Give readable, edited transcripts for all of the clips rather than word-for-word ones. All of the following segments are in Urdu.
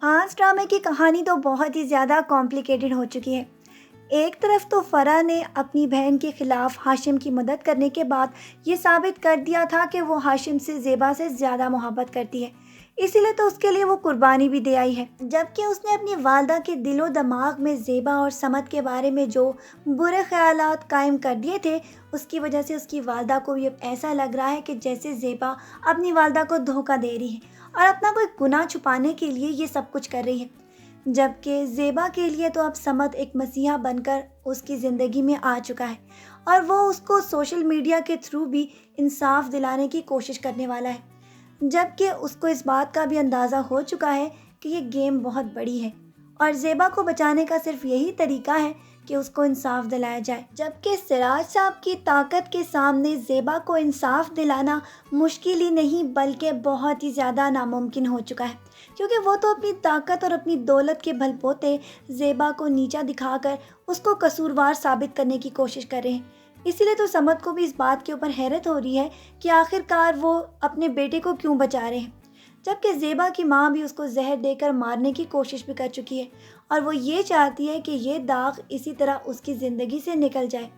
ہاں، اس ڈرامے کی کہانی تو بہت ہی زیادہ کمپلیکیٹڈ ہو چکی ہے۔ ایک طرف تو فرح نے اپنی بہن کے خلاف ہاشم کی مدد کرنے کے بعد یہ ثابت کر دیا تھا کہ وہ ہاشم سے زیبا سے زیادہ محبت کرتی ہے، اسی لیے تو اس کے لیے وہ قربانی بھی دے آئی ہے۔ جبکہ اس نے اپنی والدہ کے دل و دماغ میں زیبا اور سمد کے بارے میں جو برے خیالات قائم کر دیے تھے، اس کی وجہ سے اس کی والدہ کو بھی اب ایسا لگ رہا ہے کہ جیسے زیبا اپنی والدہ کو دھوکہ دے رہی ہے اور اپنا کوئی گناہ چھپانے کے لیے یہ سب کچھ کر رہی ہے۔ جبکہ زیبا کے لیے تو اب سمد ایک مسیحا بن کر اس کی زندگی میں آ چکا ہے اور وہ اس کو سوشل میڈیا کے تھرو بھی انصاف دلانے کی کوشش کرنے والا ہے، جبکہ اس کو اس بات کا بھی اندازہ ہو چکا ہے کہ یہ گیم بہت بڑی ہے اور زیبا کو بچانے کا صرف یہی طریقہ ہے کہ اس کو انصاف دلایا جائے۔ جبکہ سراج صاحب کی طاقت کے سامنے زیبا کو انصاف دلانا مشکل ہی نہیں بلکہ بہت ہی زیادہ ناممکن ہو چکا ہے، کیونکہ وہ تو اپنی طاقت اور اپنی دولت کے بھل بوتے زیبا کو نیچا دکھا کر اس کو قصوروار ثابت کرنے کی کوشش کر رہے ہیں۔ اسی لیے تو سمد کو بھی اس بات کے اوپر حیرت ہو رہی ہے کہ آخر کار وہ اپنے بیٹے کو کیوں بچا رہے ہیں، جبکہ زیبا کی ماں بھی اس کو زہر دے کر مارنے کی کوشش بھی کر چکی ہے اور وہ یہ چاہتی ہے کہ یہ داغ اسی طرح اس کی زندگی سے نکل جائے۔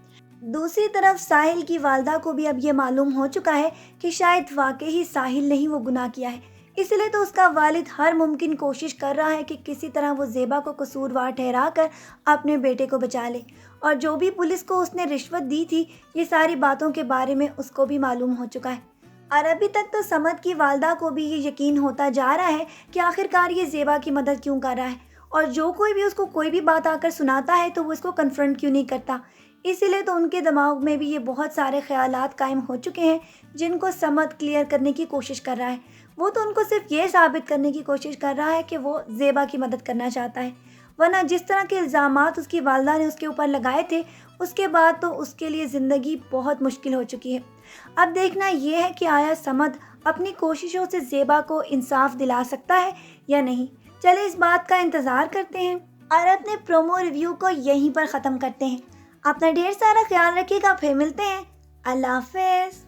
دوسری طرف ساحل کی والدہ کو بھی اب یہ معلوم ہو چکا ہے کہ شاید واقعی ساحل نے ہی وہ گناہ کیا ہے، اس لیے تو اس کا والد ہر ممکن کوشش کر رہا ہے کہ کسی طرح وہ زیبا کو قصوروار ٹھہرا کر اپنے بیٹے کو بچا لے، اور جو بھی پولیس کو اس نے رشوت دی تھی یہ ساری باتوں کے بارے میں اس کو بھی معلوم ہو چکا ہے۔ اور ابھی تک تو سمد کی والدہ کو بھی یہ یقین ہوتا جا رہا ہے کہ آخر کار یہ زیبا کی مدد کیوں کر رہا ہے، اور جو کوئی بھی اس کو کوئی بھی بات آ کر سناتا ہے تو وہ اس کو کنفرنٹ کیوں نہیں کرتا۔ اسی لیے تو ان کے دماغ میں بھی یہ بہت سارے خیالات قائم ہو چکے ہیں جن کو سمد کلیئر کرنے کی کوشش کر رہا ہے۔ وہ تو ان کو صرف یہ ثابت کرنے کی کوشش کر رہا ہے کہ وہ زیبا کی مدد کرنا چاہتا ہے، ورنہ جس طرح کے الزامات اس کی والدہ نے اس کے اوپر لگائے تھے اس کے بعد تو اس کے لیے زندگی بہت مشکل ہو چکی ہے۔ اب دیکھنا یہ ہے کہ آیا سمد اپنی کوششوں سے زیبا کو انصاف دلا سکتا ہے یا نہیں۔ چلے اس بات کا انتظار کرتے ہیں اور اپنے پرومو ریویو کو یہیں پر ختم کرتے ہیں۔ اپنا ڈھیر سارا خیال رکھیے گا، پھر ملتے ہیں۔ اللہ حافظ۔